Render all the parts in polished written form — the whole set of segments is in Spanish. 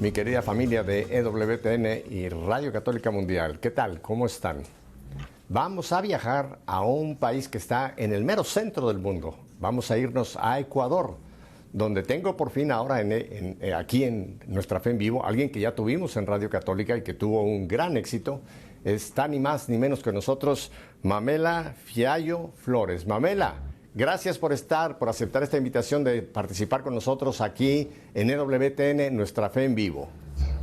mi querida familia de EWTN y Radio Católica Mundial. ¿Qué tal? ¿Cómo están? Vamos a viajar a un país que está en el mero centro del mundo. Vamos a irnos a Ecuador, donde tengo por fin ahora aquí en Nuestra Fe en Vivo, alguien que ya tuvimos en Radio Católica y que tuvo un gran éxito. Está ni más ni menos que nosotros, Mamela Fiallo Flores. Mamela, gracias por aceptar esta invitación de participar con nosotros aquí en EWTN, Nuestra Fe en Vivo.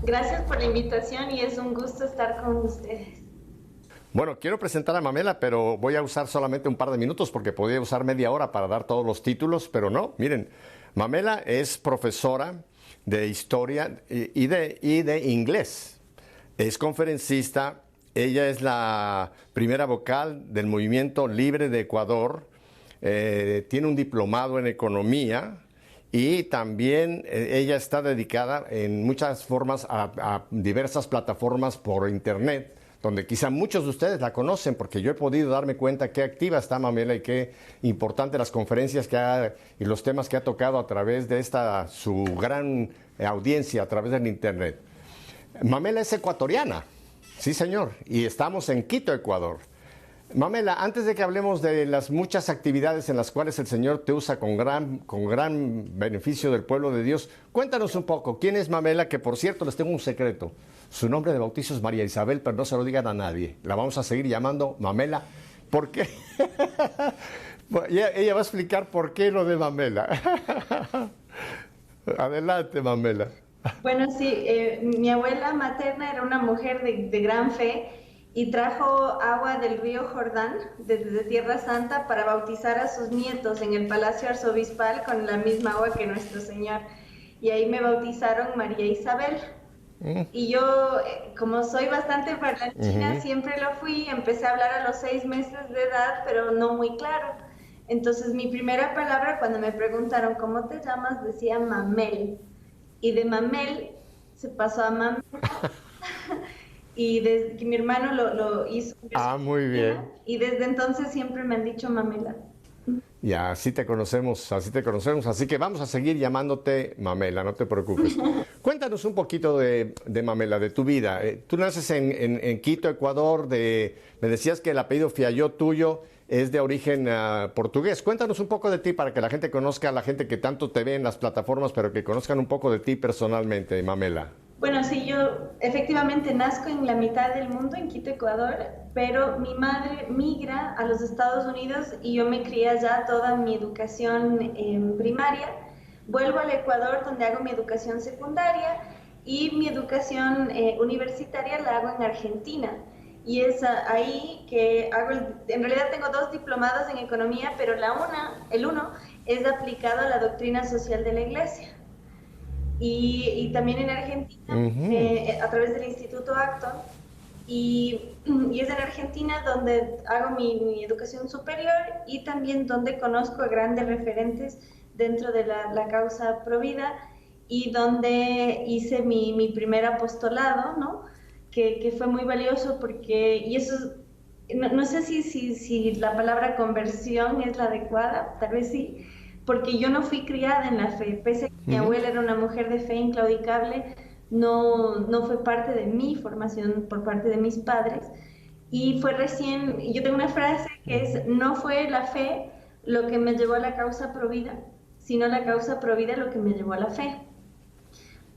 Gracias por la invitación y es un gusto estar con ustedes. Bueno, quiero presentar a Mamela, pero voy a usar solamente un par de minutos porque podría usar media hora para dar todos los títulos, pero no, miren, Mamela es profesora de historia y de inglés. Es conferencista, ella es la primera vocal del Movimiento Libre de Ecuador, tiene un diplomado en economía y también ella está dedicada en muchas formas a diversas plataformas por internet, donde quizá muchos de ustedes la conocen, porque yo he podido darme cuenta qué activa está Mamela y qué importante las conferencias y los temas que ha tocado a través de su gran audiencia a través del internet. Mamela es ecuatoriana, sí señor, y estamos en Quito, Ecuador. Mamela, antes de que hablemos de las muchas actividades en las cuales el Señor te usa con gran beneficio del pueblo de Dios, cuéntanos un poco, ¿quién es Mamela? Que por cierto les tengo un secreto. Su nombre de bautizo es María Isabel, pero no se lo digan a nadie. La vamos a seguir llamando Mamela. ¿Por qué? Ella va a explicar por qué lo de Mamela. Adelante, Mamela. Bueno, sí, mi abuela materna era una mujer de gran fe y trajo agua del río Jordán desde Tierra Santa para bautizar a sus nietos en el Palacio Arzobispal con la misma agua que nuestro Señor. Y ahí me bautizaron María Isabel. Y yo, como soy bastante parlanchina, siempre lo fui, empecé a hablar a los 6 meses de edad, pero no muy claro. Entonces mi primera palabra cuando me preguntaron ¿cómo te llamas? Decía Mamel. Y de Mamel se pasó a Mamela. Y desde que mi hermano lo hizo. Muy bien. Y desde entonces siempre me han dicho Mamela. Y así te conocemos, así que vamos a seguir llamándote Mamela, no te preocupes. Cuéntanos un poquito de Mamela, de tu vida. Tú naces en Quito, Ecuador, me decías que el apellido Fiallo tuyo es de origen portugués. Cuéntanos un poco de ti para que la gente conozca, a la gente que tanto te ve en las plataformas, pero que conozcan un poco de ti personalmente, Mamela. Bueno, sí, yo efectivamente nazco en la mitad del mundo, en Quito, Ecuador, pero mi madre migra a los Estados Unidos y yo me crié allá toda mi educación primaria. Vuelvo al Ecuador donde hago mi educación secundaria y mi educación universitaria la hago en Argentina. Y es ahí que en realidad tengo 2 diplomados en economía, pero el uno es aplicado a la doctrina social de la Iglesia. Y también en Argentina, a través del Instituto Acton, y es en Argentina donde hago mi educación superior y también donde conozco a grandes referentes dentro de la causa Provida y donde hice mi primer apostolado, ¿no? Que fue muy valioso porque, y eso, no sé si la palabra conversión es la adecuada, tal vez sí, porque yo no fui criada en la fe, pese a que mi abuela era una mujer de fe inclaudicable, no fue parte de mi formación por parte de mis padres, y fue recién, yo tengo una frase que es, no fue la fe lo que me llevó a la causa Provida, sino la causa Provida lo que me llevó a la fe.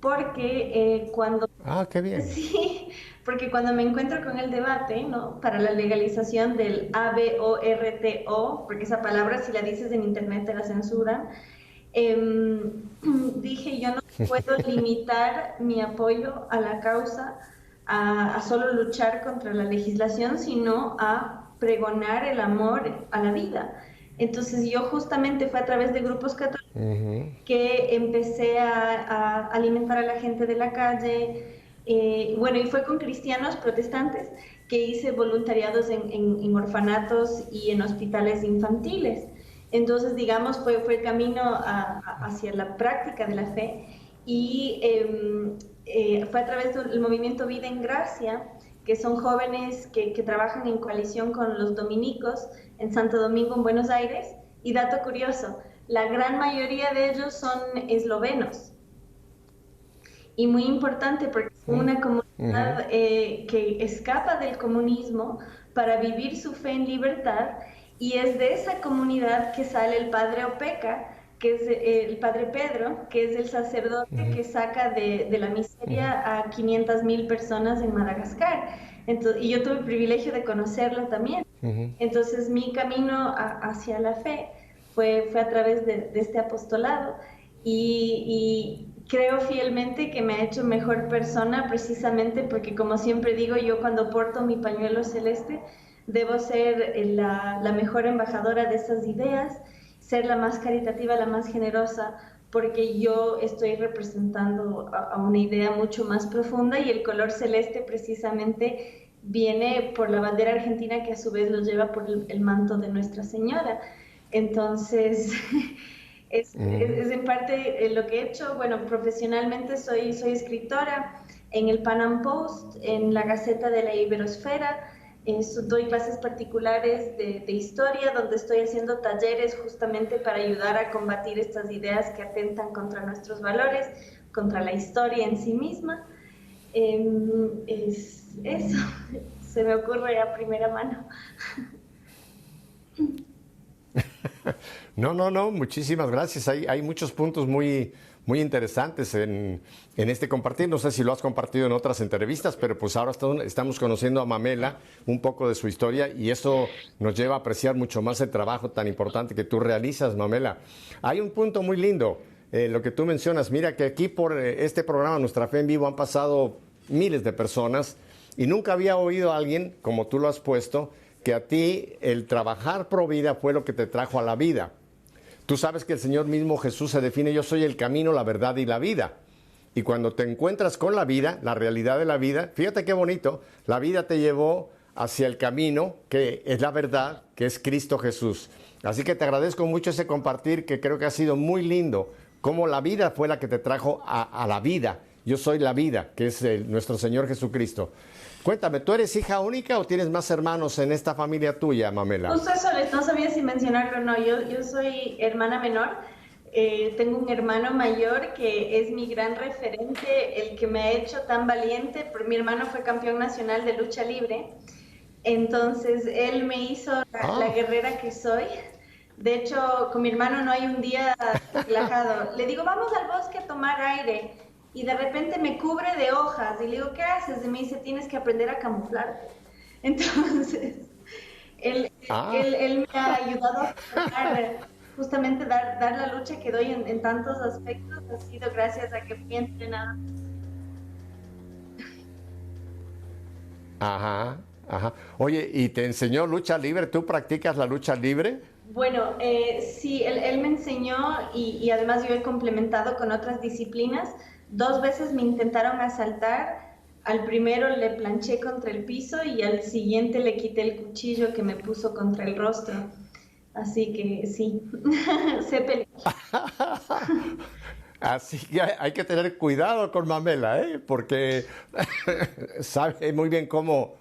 Porque cuando... Ah, qué bien. Sí, porque cuando me encuentro con el debate, ¿no? Para la legalización del aborto, porque esa palabra si la dices en internet te la censuran, dije yo no puedo limitar mi apoyo a la causa a solo luchar contra la legislación, sino a pregonar el amor a la vida. Entonces yo justamente fue a través de grupos católicos que empecé a alimentar a la gente de la calle, bueno, y fue con cristianos protestantes que hice voluntariados en orfanatos y en hospitales infantiles. Entonces, digamos, fue el camino hacia la práctica de la fe y fue a través del movimiento Vida en Gracia, que son jóvenes que trabajan en coalición con los dominicos en Santo Domingo, en Buenos Aires. Y dato curioso, la gran mayoría de ellos son eslovenos. y muy importante porque es una comunidad que escapa del comunismo para vivir su fe en libertad, y es de esa comunidad que sale el padre Opeka, que es el padre Pedro, que es el sacerdote que saca de la miseria a 500.000 personas en Madagascar. Entonces, y yo tuve el privilegio de conocerlo también. Entonces mi camino hacia la fe fue a través de este apostolado, y creo fielmente que me ha hecho mejor persona, precisamente porque, como siempre digo, yo cuando porto mi pañuelo celeste debo ser la mejor embajadora de esas ideas, ser la más caritativa, la más generosa, porque yo estoy representando a una idea mucho más profunda, y el color celeste precisamente viene por la bandera argentina, que a su vez lo lleva por el manto de Nuestra Señora. Entonces, es en parte lo que he hecho. Bueno, profesionalmente soy escritora en el Pan Am Post, en la Gaceta de la Iberosfera. Doy clases particulares de historia, donde estoy haciendo talleres justamente para ayudar a combatir estas ideas que atentan contra nuestros valores, contra la historia en sí misma. Es eso, se me ocurre a primera mano. No, muchísimas gracias. Hay muchos puntos muy, muy interesantes en este compartir. No sé si lo has compartido en otras entrevistas, pero pues ahora estamos conociendo a Mamela, un poco de su historia, y eso nos lleva a apreciar mucho más el trabajo tan importante que tú realizas, Mamela. Hay un punto muy lindo, lo que tú mencionas. Mira que aquí por este programa, Nuestra Fe en Vivo, han pasado miles de personas y nunca había oído a alguien, como tú lo has puesto, que a ti el trabajar pro vida fue lo que te trajo a la vida. Tú sabes que el Señor mismo Jesús se define: yo soy el camino, la verdad y la vida. Y cuando te encuentras con la vida, la realidad de la vida, fíjate qué bonito, la vida te llevó hacia el camino, que es la verdad, que es Cristo Jesús. Así que te agradezco mucho ese compartir, que creo que ha sido muy lindo, cómo la vida fue la que te trajo a la vida. Yo soy la vida, que es nuestro Señor Jesucristo. Cuéntame, ¿tú eres hija única o tienes más hermanos en esta familia tuya, Mamela? Justo eso, no sabía si mencionarlo o no. Yo soy hermana menor. Tengo un hermano mayor que es mi gran referente, el que me ha hecho tan valiente. Mi hermano fue campeón nacional de lucha libre, entonces él me hizo la guerrera que soy. De hecho, con mi hermano no hay un día relajado. Le digo, vamos al bosque a tomar aire, y de repente me cubre de hojas, y le digo, ¿qué haces? Y me dice, tienes que aprender a camuflarte. Entonces, él me ha ayudado a justamente dar la lucha que doy en tantos aspectos. Ha sido gracias a que fui entrenada. Ajá. Oye, ¿y te enseñó lucha libre? ¿Tú practicas la lucha libre? Bueno, sí, él me enseñó, y además yo he complementado con otras disciplinas. 2 veces me intentaron asaltar. Al primero le planché contra el piso, y al siguiente le quité el cuchillo que me puso contra el rostro. Así que sí, sé pelear. Así que hay que tener cuidado con Mamela, porque sabe muy bien cómo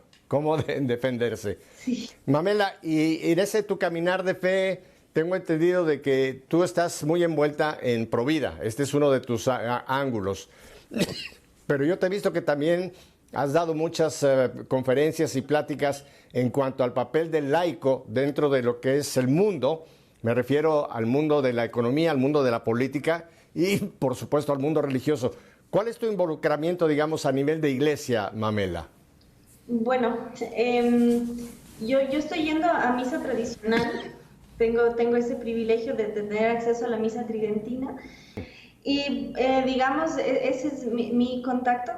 defenderse. Sí. Mamela, y en ese tu caminar de fe, tengo entendido de que tú estás muy envuelta en Provida. Este es uno de tus ángulos. Pero yo te he visto que también has dado muchas conferencias y pláticas en cuanto al papel del laico dentro de lo que es el mundo. Me refiero al mundo de la economía, al mundo de la política y, por supuesto, al mundo religioso. ¿Cuál es tu involucramiento, digamos, a nivel de iglesia, Mamela? Bueno, yo estoy yendo a misa tradicional. Tengo ese privilegio de tener acceso a la misa tridentina, y digamos, ese es mi contacto.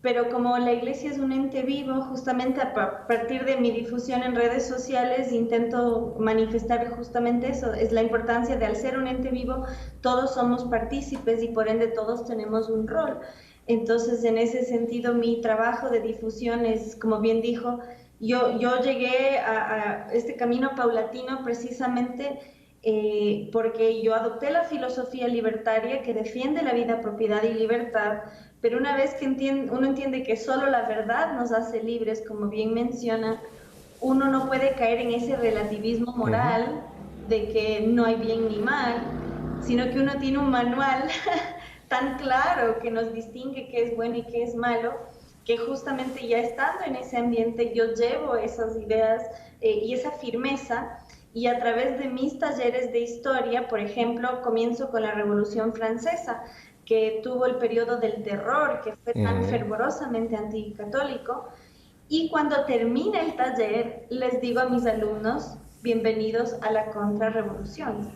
Pero como la iglesia es un ente vivo, justamente a partir de mi difusión en redes sociales intento manifestar justamente eso: es la importancia de, al ser un ente vivo, todos somos partícipes y por ende todos tenemos un rol. Entonces, en ese sentido, mi trabajo de difusión es, como bien dijo, yo llegué a este camino paulatino precisamente porque yo adopté la filosofía libertaria que defiende la vida, propiedad y libertad. Pero una vez que uno entiende que solo la verdad nos hace libres, como bien menciona, uno no puede caer en ese relativismo moral de que no hay bien ni mal, sino que uno tiene un manual tan claro que nos distingue qué es bueno y qué es malo, que justamente ya estando en ese ambiente yo llevo esas ideas y esa firmeza, y a través de mis talleres de historia, por ejemplo, comienzo con la Revolución Francesa, que tuvo el periodo del terror, que fue tan fervorosamente anticatólico, y cuando termina el taller les digo a mis alumnos, bienvenidos a la contrarrevolución,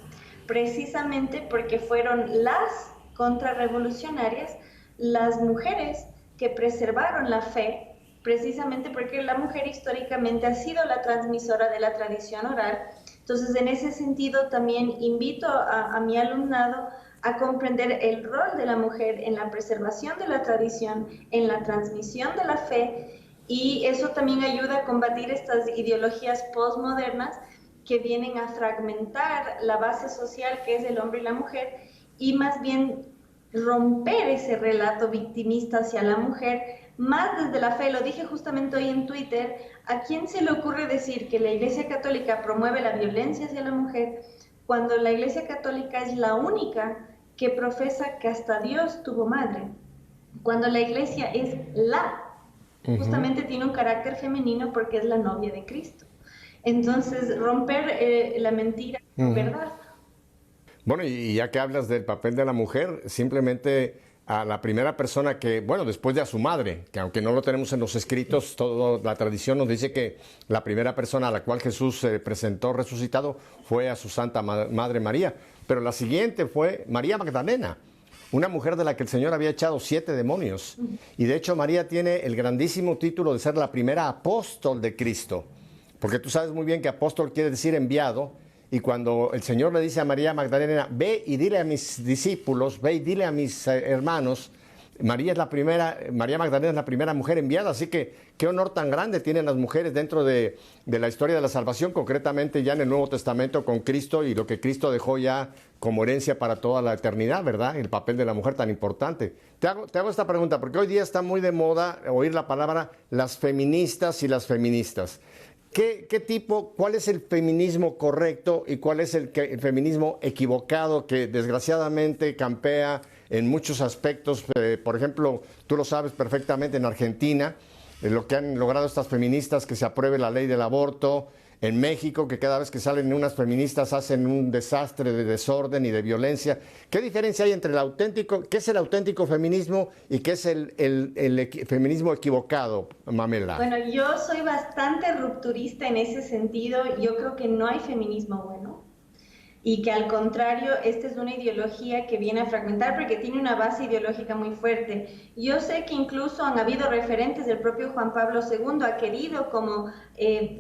precisamente porque fueron las contrarrevolucionarias, las mujeres que preservaron la fe, precisamente porque la mujer históricamente ha sido la transmisora de la tradición oral. Entonces, en ese sentido, también invito a mi alumnado a comprender el rol de la mujer en la preservación de la tradición, en la transmisión de la fe, y eso también ayuda a combatir estas ideologías postmodernas que vienen a fragmentar la base social que es el hombre y la mujer, y más bien romper ese relato victimista hacia la mujer, más desde la fe. Lo dije justamente hoy en Twitter, ¿a quién se le ocurre decir que la Iglesia Católica promueve la violencia hacia la mujer cuando la Iglesia Católica es la única que profesa que hasta Dios tuvo madre? Cuando la Iglesia es justamente tiene un carácter femenino porque es la novia de Cristo. Entonces, romper la mentira con verdad. Bueno, y ya que hablas del papel de la mujer, simplemente a la primera persona que, bueno, después de a su madre, que aunque no lo tenemos en los escritos, toda la tradición nos dice que la primera persona a la cual Jesús se presentó resucitado fue a su Santa Madre María, pero la siguiente fue María Magdalena, una mujer de la que el Señor había echado 7 demonios. Y de hecho María tiene el grandísimo título de ser la primera apóstol de Cristo, porque tú sabes muy bien que apóstol quiere decir enviado. Y cuando el Señor le dice a María Magdalena, ve y dile a mis discípulos, ve y dile a mis hermanos, María Magdalena es la primera mujer enviada, así que qué honor tan grande tienen las mujeres dentro de la historia de la salvación, concretamente ya en el Nuevo Testamento con Cristo y lo que Cristo dejó ya como herencia para toda la eternidad, ¿verdad? El papel de la mujer tan importante. Te hago esta pregunta, porque hoy día está muy de moda oír la palabra las feministas y las feministas. ¿Cuál es el feminismo correcto y cuál es el feminismo equivocado que desgraciadamente campea en muchos aspectos? Por ejemplo, tú lo sabes perfectamente en Argentina, lo que han logrado estas feministas, que se apruebe la ley del aborto. En México, que cada vez que salen unas feministas hacen un desastre de desorden y de violencia. ¿Qué diferencia hay entre qué es el auténtico feminismo y qué es el feminismo equivocado, Mamela? Bueno, yo soy bastante rupturista en ese sentido. Yo creo que no hay feminismo bueno y que al contrario, esta es una ideología que viene a fragmentar porque tiene una base ideológica muy fuerte. Yo sé que incluso han habido referentes del propio Juan Pablo II, ha querido como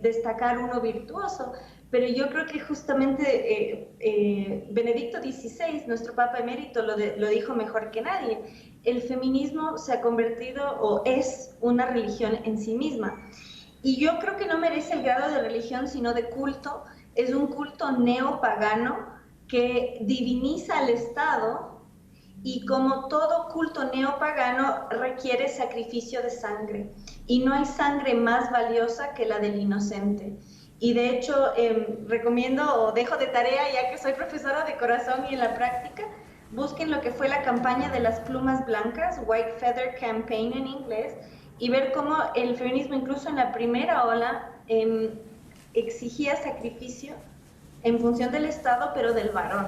destacar uno virtuoso, pero yo creo que justamente Benedicto XVI, nuestro Papa emérito, lo dijo mejor que nadie. El feminismo se ha convertido o es una religión en sí misma. Y yo creo que no merece el grado de religión, sino de culto. Es un culto neopagano que diviniza al Estado y, como todo culto neopagano, requiere sacrificio de sangre. Y no hay sangre más valiosa que la del inocente. Y de hecho, recomiendo o dejo de tarea, ya que soy profesora de corazón y en la práctica, busquen lo que fue la campaña de las plumas blancas, White Feather Campaign en inglés, y ver cómo el feminismo, incluso en la primera ola, exigía sacrificio en función del Estado, pero del varón.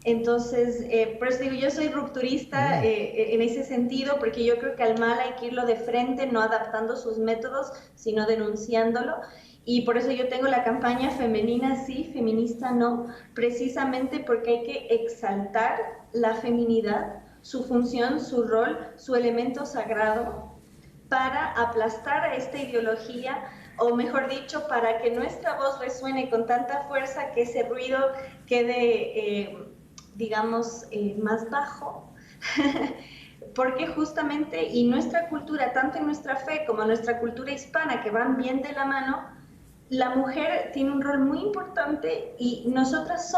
Entonces, por eso digo, yo soy rupturista en ese sentido, porque yo creo que al mal hay que irlo de frente, no adaptando sus métodos, sino denunciándolo. Y por eso yo tengo la campaña femenina sí, feminista no, precisamente porque hay que exaltar la feminidad, su función, su rol, su elemento sagrado, para aplastar a esta ideología, o mejor dicho, para que nuestra voz resuene con tanta fuerza que ese ruido quede, digamos, más bajo. Porque justamente, y nuestra cultura, tanto en nuestra fe como en nuestra cultura hispana, que van bien de la mano, la mujer tiene un rol muy importante y nosotras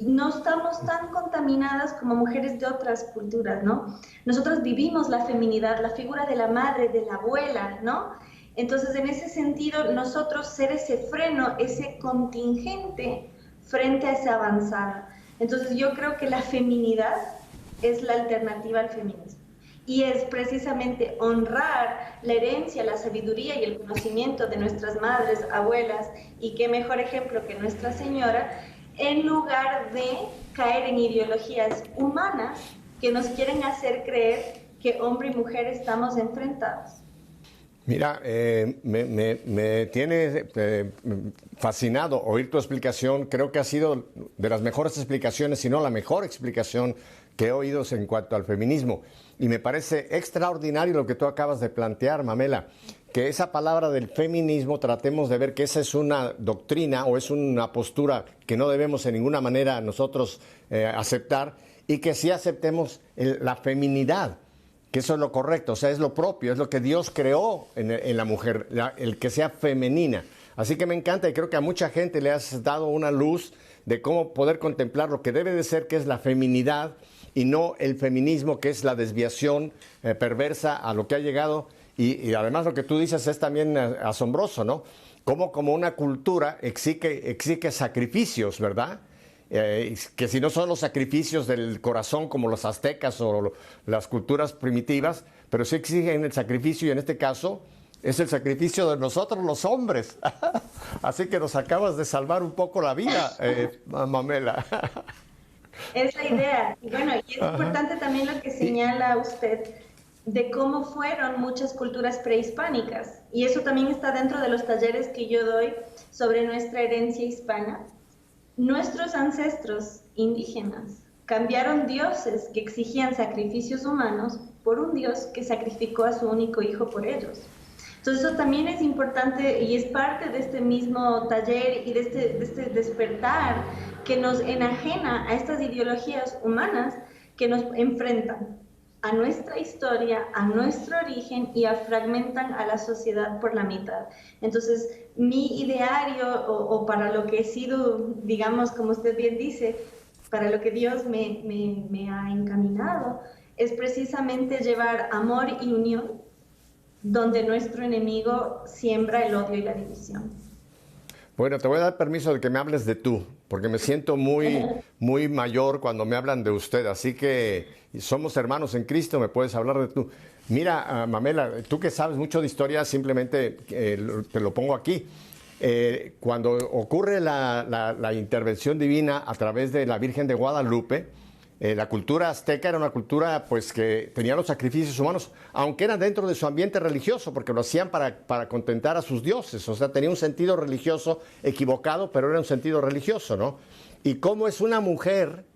no estamos tan contaminadas como mujeres de otras culturas, ¿no? Nosotros vivimos la feminidad, la figura de la madre, de la abuela, ¿no? Entonces, en ese sentido, nosotros ser ese freno, ese contingente frente a esa avanzada. Entonces, yo creo que la feminidad es la alternativa al feminismo. Y es precisamente honrar la herencia, la sabiduría y el conocimiento de nuestras madres, abuelas, y qué mejor ejemplo que Nuestra Señora, en lugar de caer en ideologías humanas que nos quieren hacer creer que hombre y mujer estamos enfrentados. Mira, me tiene fascinado oír tu explicación. Creo que ha sido de las mejores explicaciones, si no la mejor explicación que he oído en cuanto al feminismo. Y me parece extraordinario lo que tú acabas de plantear, Mamela, que esa palabra del feminismo tratemos de ver que esa es una doctrina o es una postura que no debemos en ninguna manera nosotros aceptar, y que sí aceptemos la feminidad, que eso es lo correcto, o sea, es lo propio, es lo que Dios creó en la mujer, el que sea femenina. Así que me encanta y creo que a mucha gente le has dado una luz de cómo poder contemplar lo que debe de ser, que es la feminidad, y no el feminismo, que es la desviación perversa a lo que ha llegado. Y además lo que tú dices es también asombroso, ¿no? Como una cultura exige sacrificios, ¿verdad? Que si no son los sacrificios del corazón como los aztecas o las culturas primitivas, pero sí exigen el sacrificio, y en este caso es el sacrificio de nosotros los hombres. Así que nos acabas de salvar un poco la vida, Mamela. Es la idea. Y bueno, y es importante también lo que señala usted de cómo fueron muchas culturas prehispánicas. Y eso también está dentro de los talleres que yo doy sobre nuestra herencia hispana. Nuestros ancestros indígenas cambiaron dioses que exigían sacrificios humanos por un dios que sacrificó a su único hijo por ellos. Entonces eso también es importante y es parte de este mismo taller y de este despertar que nos enajena a estas ideologías humanas que nos enfrentan a nuestra historia, a nuestro origen y fragmentan a la sociedad por la mitad. Entonces, mi ideario o para lo que he sido, digamos, como usted bien dice, para lo que Dios me ha encaminado, es precisamente llevar amor y unión donde nuestro enemigo siembra el odio y la división. Bueno, te voy a dar permiso de que me hables de tú, porque me siento muy mayor cuando me hablan de usted, así que somos hermanos en Cristo, me puedes hablar de tú. Mira, Mamela, tú que sabes mucho de historia, simplemente te lo pongo aquí. Cuando ocurre la intervención divina a través de la Virgen de Guadalupe, la cultura azteca era una cultura pues que tenía los sacrificios humanos, aunque eran dentro de su ambiente religioso, porque lo hacían para contentar a sus dioses, o sea, tenía un sentido religioso equivocado, pero era un sentido religioso, ¿no? Y cómo es una mujer,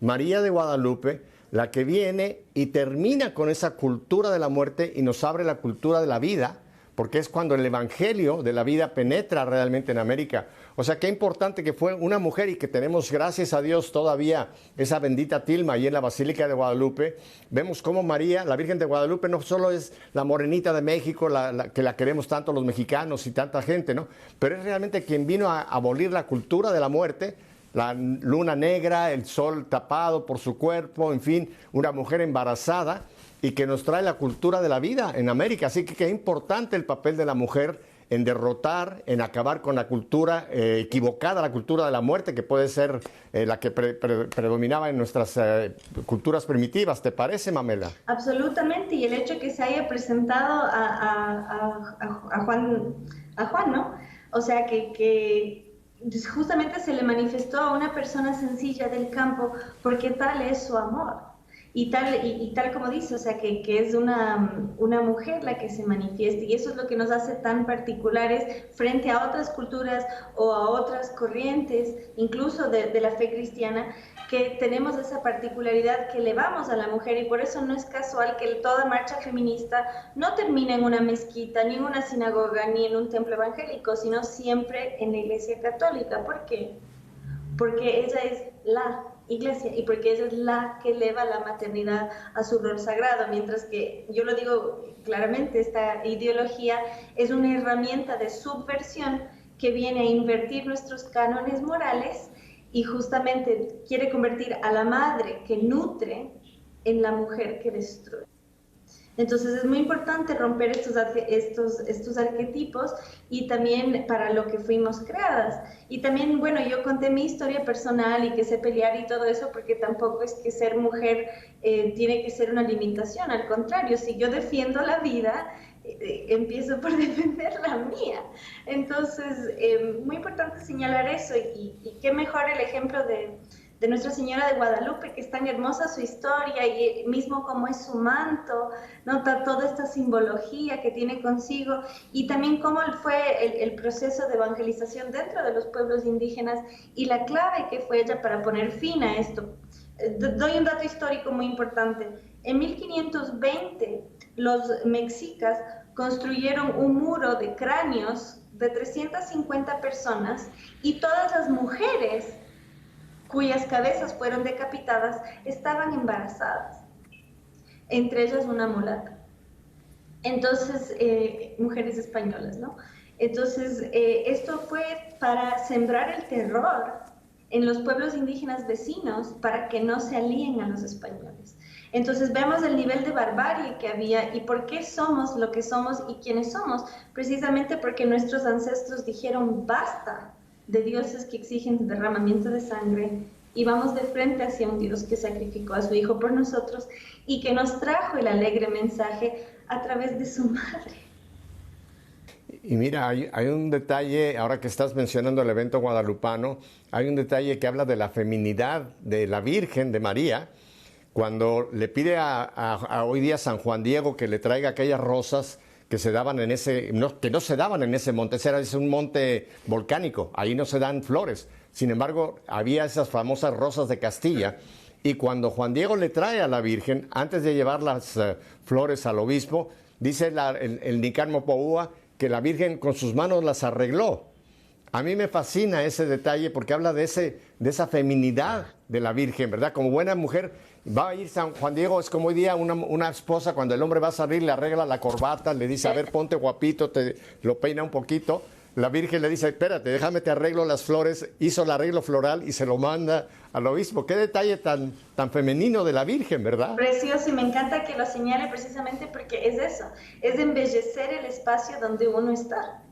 María de Guadalupe, la que viene y termina con esa cultura de la muerte y nos abre la cultura de la vida, porque es cuando el evangelio de la vida penetra realmente en América. O sea, qué importante que fue una mujer y que tenemos, gracias a Dios, todavía esa bendita tilma ahí en la Basílica de Guadalupe. Vemos cómo María, la Virgen de Guadalupe, no solo es la morenita de México, que la queremos tanto los mexicanos y tanta gente, ¿no? Pero es realmente quien vino a abolir la cultura de la muerte, la luna negra, el sol tapado por su cuerpo, en fin, una mujer embarazada, y que nos trae la cultura de la vida en América. Así que qué importante el papel de la mujer en derrotar, en acabar con la cultura equivocada, la cultura de la muerte, que puede ser la que predominaba en nuestras culturas primitivas. ¿Te parece, Mamela? Absolutamente, y el hecho que se haya presentado a Juan, ¿no? O sea, que justamente se le manifestó a una persona sencilla del campo, porque tal es su amor. Y tal como dice, o sea, que es una mujer la que se manifiesta, y eso es lo que nos hace tan particulares frente a otras culturas o a otras corrientes, incluso de la fe cristiana, que tenemos esa particularidad que elevamos a la mujer, y por eso no es casual que toda marcha feminista no termine en una mezquita, ni en una sinagoga, ni en un templo evangélico, sino siempre en la Iglesia Católica. ¿Por qué? Porque ella es la Iglesia y porque ella es la que eleva la maternidad a su rol sagrado, mientras que, yo lo digo claramente, esta ideología es una herramienta de subversión que viene a invertir nuestros cánones morales y justamente quiere convertir a la madre que nutre en la mujer que destruye. Entonces es muy importante romper estos arquetipos y también para lo que fuimos creadas. Y también, bueno, yo conté mi historia personal y que sé pelear y todo eso, porque tampoco es que ser mujer tiene que ser una limitación. Al contrario, si yo defiendo la vida, empiezo por defender la mía. Entonces, muy importante señalar eso y qué mejor el ejemplo de Nuestra Señora de Guadalupe, que es tan hermosa su historia y mismo como es su manto, ¿no? Toda esta simbología que tiene consigo y también cómo fue el proceso de evangelización dentro de los pueblos indígenas y la clave que fue ella para poner fin a esto. Doy un dato histórico muy importante. En 1520 los mexicas construyeron un muro de cráneos de 350 personas y todas las mujeres cuyas cabezas fueron decapitadas estaban embarazadas, entre ellas una mulata. Entonces, mujeres españolas, ¿no? Entonces, esto fue para sembrar el terror en los pueblos indígenas vecinos para que no se alíen a los españoles. Entonces vemos el nivel de barbarie que había y por qué somos lo que somos y quiénes somos, precisamente porque nuestros ancestros dijeron basta de dioses que exigen derramamiento de sangre y vamos de frente hacia un Dios que sacrificó a su Hijo por nosotros y que nos trajo el alegre mensaje a través de su madre. Y mira, hay un detalle, ahora que estás mencionando el evento guadalupano, hay un detalle que habla de la feminidad de la Virgen, de María, cuando le pide a hoy día San Juan Diego que le traiga aquellas rosas que se daban en que no se daban en ese monte, es un monte volcánico, ahí no se dan flores. Sin embargo, había esas famosas rosas de Castilla, y cuando Juan Diego le trae a la Virgen, antes de llevar las flores al obispo, dice el Nicán Mopoúa que la Virgen con sus manos las arregló. A mí me fascina ese detalle porque habla de esa feminidad de la Virgen, ¿verdad? Como buena mujer, va a ir San Juan Diego, es como hoy día una esposa, cuando el hombre va a salir, le arregla la corbata, le dice, a ver, ponte guapito, lo peina un poquito. La Virgen le dice, espérate, déjame te arreglo las flores, hizo el arreglo floral y se lo manda al obispo. Qué detalle tan femenino de la Virgen, ¿verdad? Precioso, y me encanta que lo señale precisamente porque es eso, es embellecer el espacio donde uno está.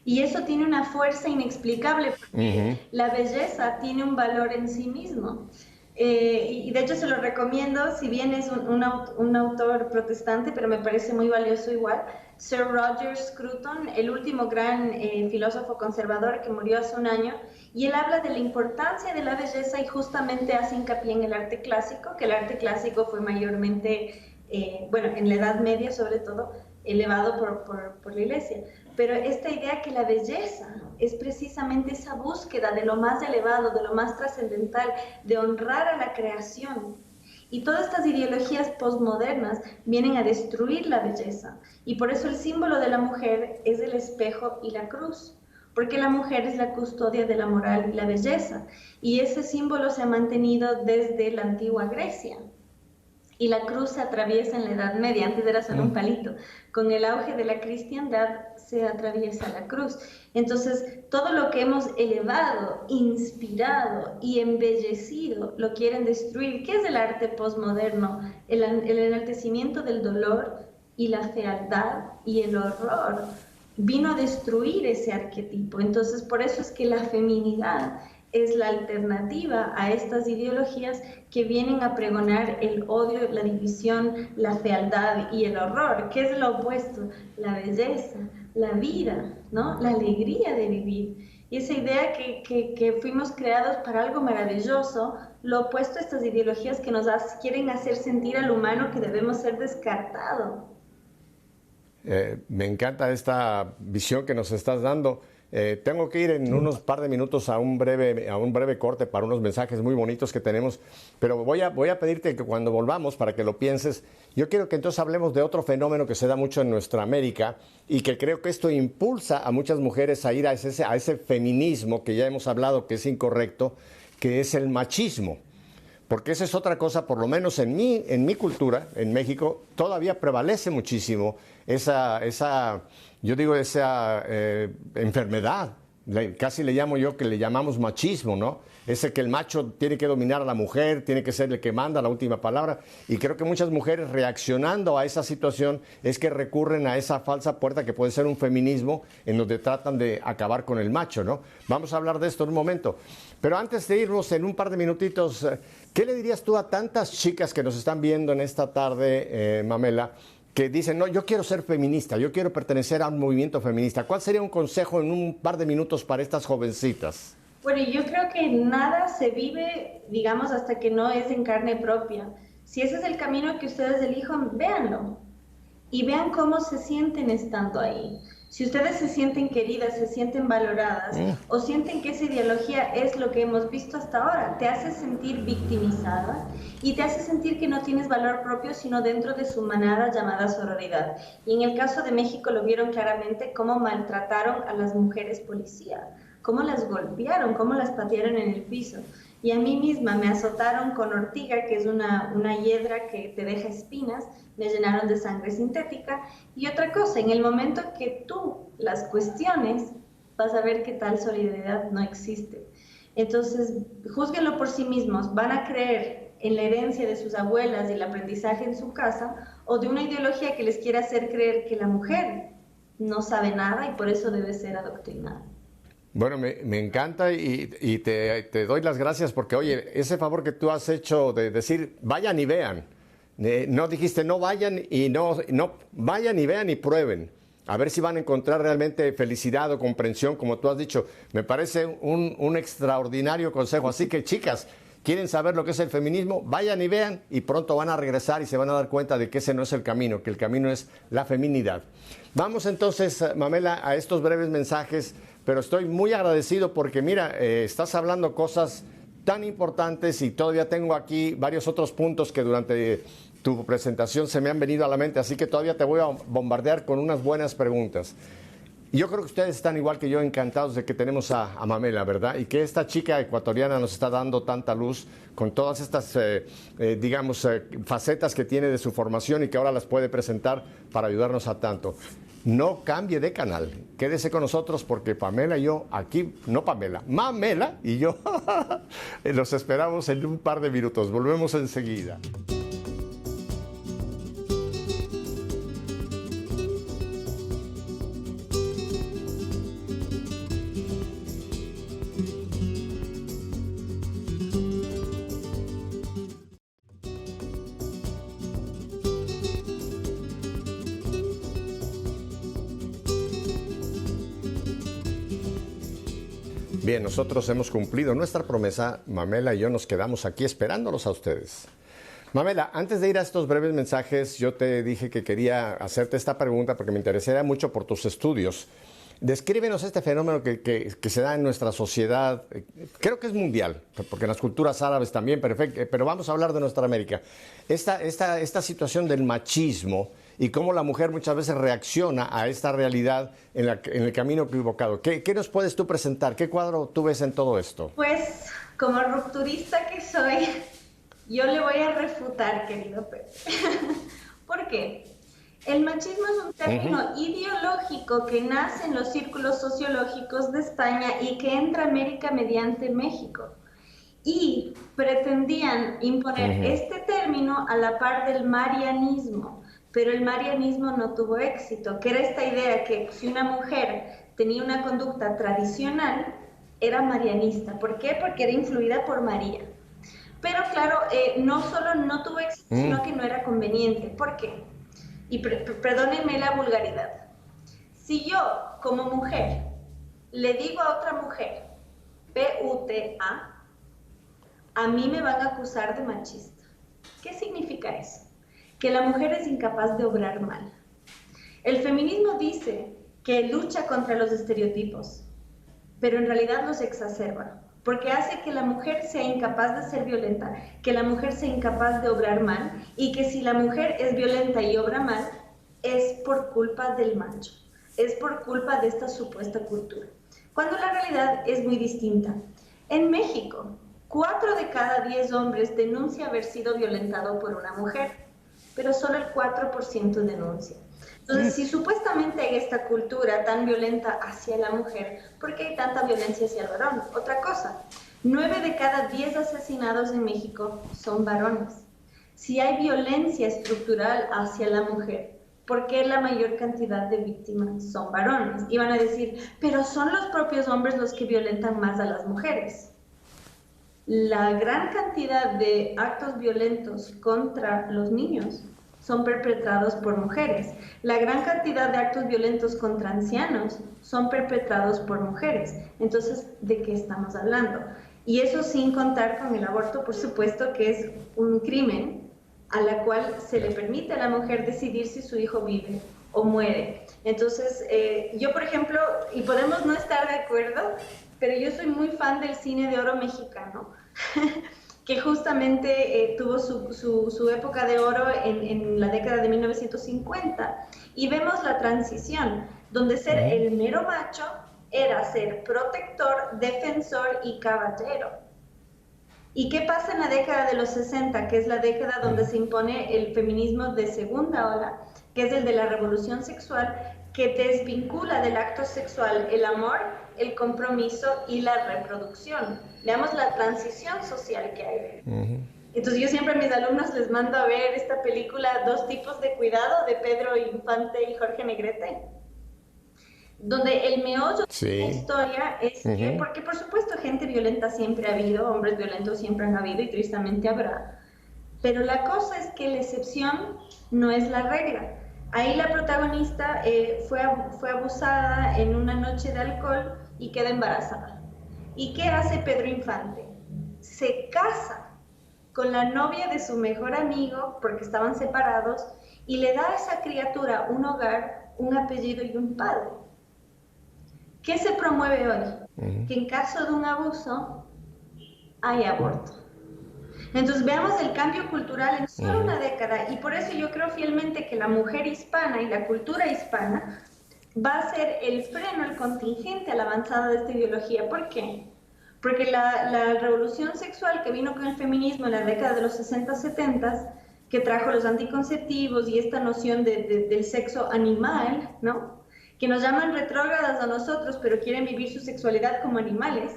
Y eso tiene una fuerza inexplicable, porque la belleza tiene un valor en sí mismo. Y de hecho se lo recomiendo, si bien es un autor protestante, pero me parece muy valioso igual, Sir Roger Scruton, el último gran filósofo conservador que murió hace un año, y él habla de la importancia de la belleza y justamente hace hincapié en el arte clásico, que el arte clásico fue mayormente, bueno, en la Edad Media sobre todo, elevado por la Iglesia. Pero esta idea que la belleza es precisamente esa búsqueda de lo más elevado, de lo más trascendental, de honrar a la creación. Y todas estas ideologías postmodernas vienen a destruir la belleza. Y por eso el símbolo de la mujer es el espejo y la cruz, porque la mujer es la custodia de la moral y la belleza. Y ese símbolo se ha mantenido desde la antigua Grecia. Y la cruz se atraviesa en la Edad Media, antes era solo un palito. Con el auge de la cristiandad se atraviesa la cruz. Entonces, todo lo que hemos elevado, inspirado y embellecido lo quieren destruir. ¿Qué es el arte postmoderno? El enaltecimiento del dolor y la fealdad y el horror. Vino a destruir ese arquetipo. Entonces, por eso es que la feminidad es la alternativa a estas ideologías que vienen a pregonar el odio, la división, la fealdad y el horror. ¿Qué es lo opuesto? La belleza, la vida, ¿no? La alegría de vivir. Y esa idea que fuimos creados para algo maravilloso, lo opuesto a estas ideologías que nos quieren hacer sentir al humano que debemos ser descartado. Me encanta esta visión que nos estás dando. Tengo que ir en unos par de minutos a un breve corte para unos mensajes muy bonitos que tenemos, pero voy a pedirte que cuando volvamos, para que lo pienses, yo quiero que entonces hablemos de otro fenómeno que se da mucho en nuestra América y que creo que esto impulsa a muchas mujeres a ir a ese feminismo que ya hemos hablado que es incorrecto, que es el machismo. Porque esa es otra cosa, por lo menos en mi cultura, en México, todavía prevalece muchísimo esa enfermedad casi le llamo yo que le llamamos machismo, ¿no? Ese que el macho tiene que dominar a la mujer, tiene que ser el que manda la última palabra. Y creo que muchas mujeres reaccionando a esa situación es que recurren a esa falsa puerta que puede ser un feminismo en donde tratan de acabar con el macho, ¿no? Vamos a hablar de esto en un momento. Pero antes de irnos en un par de minutitos, ¿qué le dirías tú a tantas chicas que nos están viendo en esta tarde, Mamela, que dicen, no, yo quiero ser feminista, yo quiero pertenecer a un movimiento feminista? ¿Cuál sería un consejo en un par de minutos para estas jovencitas? Bueno, yo creo que nada se vive, digamos, hasta que no es en carne propia. Si ese es el camino que ustedes elijan, véanlo y vean cómo se sienten estando ahí. Si ustedes se sienten queridas, se sienten valoradas o sienten que esa ideología es lo que hemos visto hasta ahora, te hace sentir victimizada y te hace sentir que no tienes valor propio sino dentro de su manada llamada sororidad. Y en el caso de México lo vieron claramente cómo maltrataron a las mujeres policía, cómo las golpearon, cómo las patearon en el piso. Y a mí misma me azotaron con ortiga, que es una hiedra que te deja espinas, me llenaron de sangre sintética. Y otra cosa, en el momento que tú las cuestiones, vas a ver que tal solidaridad no existe. Entonces, júzguenlo por sí mismos. ¿Van a creer en la herencia de sus abuelas y el aprendizaje en su casa, o de una ideología que les quiere hacer creer que la mujer no sabe nada y por eso debe ser adoctrinada? Bueno, me encanta y te doy las gracias porque, oye, ese favor que tú has hecho de decir, vayan y vean. No dijiste no vayan y no vayan y vean y prueben. A ver si van a encontrar realmente felicidad o comprensión, como tú has dicho. Me parece un extraordinario consejo. Así que, chicas, ¿quieren saber lo que es el feminismo? Vayan y vean y pronto van a regresar y se van a dar cuenta de que ese no es el camino, que el camino es la feminidad. Vamos entonces, Mamela, a estos breves mensajes. Pero estoy muy agradecido porque, mira, estás hablando cosas tan importantes y todavía tengo aquí varios otros puntos que durante tu presentación se me han venido a la mente, así que todavía te voy a bombardear con unas buenas preguntas. Y yo creo que ustedes están igual que yo encantados de que tenemos a Mamela, ¿verdad? Y que esta chica ecuatoriana nos está dando tanta luz con todas estas, facetas que tiene de su formación y que ahora las puede presentar para ayudarnos a tanto. No cambie de canal, quédese con nosotros porque Pamela y yo aquí, no Pamela, Mamela y yo los esperamos en un par de minutos. Volvemos enseguida. Bien, nosotros hemos cumplido nuestra promesa. Mamela y yo nos quedamos aquí esperándolos a ustedes. Mamela, antes de ir a estos breves mensajes, yo te dije que quería hacerte esta pregunta porque me interesaría mucho por tus estudios. Descríbenos este fenómeno que se da en nuestra sociedad, creo que es mundial, porque en las culturas árabes también, pero vamos a hablar de nuestra América. Esta situación del machismo y cómo la mujer muchas veces reacciona a esta realidad en el camino equivocado. ¿Qué nos puedes tú presentar? ¿Qué cuadro tú ves en todo esto? Pues, como rupturista que soy, yo le voy a refutar, querido Pepe. ¿Por qué? El machismo es un término ideológico que nace en los círculos sociológicos de España y que entra a América mediante México. Y pretendían imponer este término a la par del marianismo, pero el marianismo no tuvo éxito, que era esta idea que si una mujer tenía una conducta tradicional, era marianista. ¿Por qué? Porque era influida por María. Pero claro, no solo no tuvo éxito, sino que no era conveniente. ¿Por qué? Y perdónenme la vulgaridad. Si yo, como mujer, le digo a otra mujer, P-U-T-A, a mí me van a acusar de machista. ¿Qué significa eso? Que la mujer es incapaz de obrar mal. El feminismo dice que lucha contra los estereotipos, pero en realidad los exacerba, porque hace que la mujer sea incapaz de ser violenta, que la mujer sea incapaz de obrar mal, y que si la mujer es violenta y obra mal, es por culpa del macho, es por culpa de esta supuesta cultura, cuando la realidad es muy distinta. En México, 4 de cada 10 hombres denuncia haber sido violentado por una mujer, pero solo el 4% denuncia. Entonces, si supuestamente hay esta cultura tan violenta hacia la mujer, ¿por qué hay tanta violencia hacia el varón? Otra cosa, 9 de cada 10 asesinados en México son varones. Si hay violencia estructural hacia la mujer, ¿por qué la mayor cantidad de víctimas son varones? Y van a decir, pero son los propios hombres los que violentan más a las mujeres. La gran cantidad de actos violentos contra los niños son perpetrados por mujeres. La gran cantidad de actos violentos contra ancianos son perpetrados por mujeres. Entonces, ¿de qué estamos hablando? Y eso sin contar con el aborto, por supuesto, que es un crimen a la cual se le permite a la mujer decidir si su hijo vive o muere. Entonces, yo, por ejemplo, y podemos no estar de acuerdo, pero yo soy muy fan del cine de oro mexicano, que justamente tuvo su época de oro en la década de 1950, y vemos la transición, donde ser el mero macho era ser protector, defensor y caballero. ¿Y qué pasa en la década de los 60, que es la década donde se impone el feminismo de segunda ola, que es el de la revolución sexual, que desvincula del acto sexual el amor, el compromiso y la reproducción? Veamos la transición social que hay. Entonces yo siempre a mis alumnos les mando a ver esta película Dos tipos de cuidado, de Pedro Infante y Jorge Negrete, donde el meollo de la historia es que, porque por supuesto gente violenta siempre ha habido, hombres violentos siempre han habido y tristemente habrá, pero la cosa es que la excepción no es la regla. Ahí la protagonista fue abusada en una noche de alcohol y queda embarazada. ¿Y qué hace Pedro Infante? Se casa con la novia de su mejor amigo, porque estaban separados, y le da a esa criatura un hogar, un apellido y un padre. ¿Qué se promueve hoy? Que en caso de un abuso hay aborto. Entonces veamos el cambio cultural en solo una década, y por eso yo creo fielmente que la mujer hispana y la cultura hispana va a ser el freno, el contingente a la avanzada de esta ideología. ¿Por qué? Porque la revolución sexual que vino con el feminismo en la década de los 60, 70, que trajo los anticonceptivos y esta noción del sexo animal, ¿no?, que nos llaman retrógradas a nosotros, pero quieren vivir su sexualidad como animales.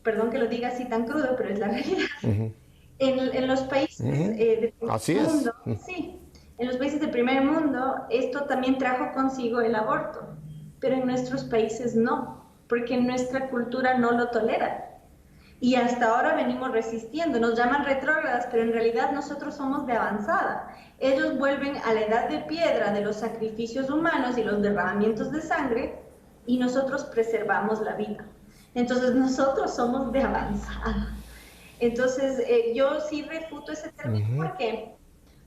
Perdón que lo diga así tan crudo, pero es la realidad. En los países del primer mundo, sí, en los países del primer mundo, esto también trajo consigo el aborto, pero en nuestros países no, porque nuestra cultura no lo tolera. Y hasta ahora venimos resistiendo, nos llaman retrógradas, pero en realidad nosotros somos de avanzada. Ellos vuelven a la edad de piedra de los sacrificios humanos y los derramamientos de sangre, y nosotros preservamos la vida. Entonces nosotros somos de avanzada. Entonces yo sí refuto ese término. ¿Por qué?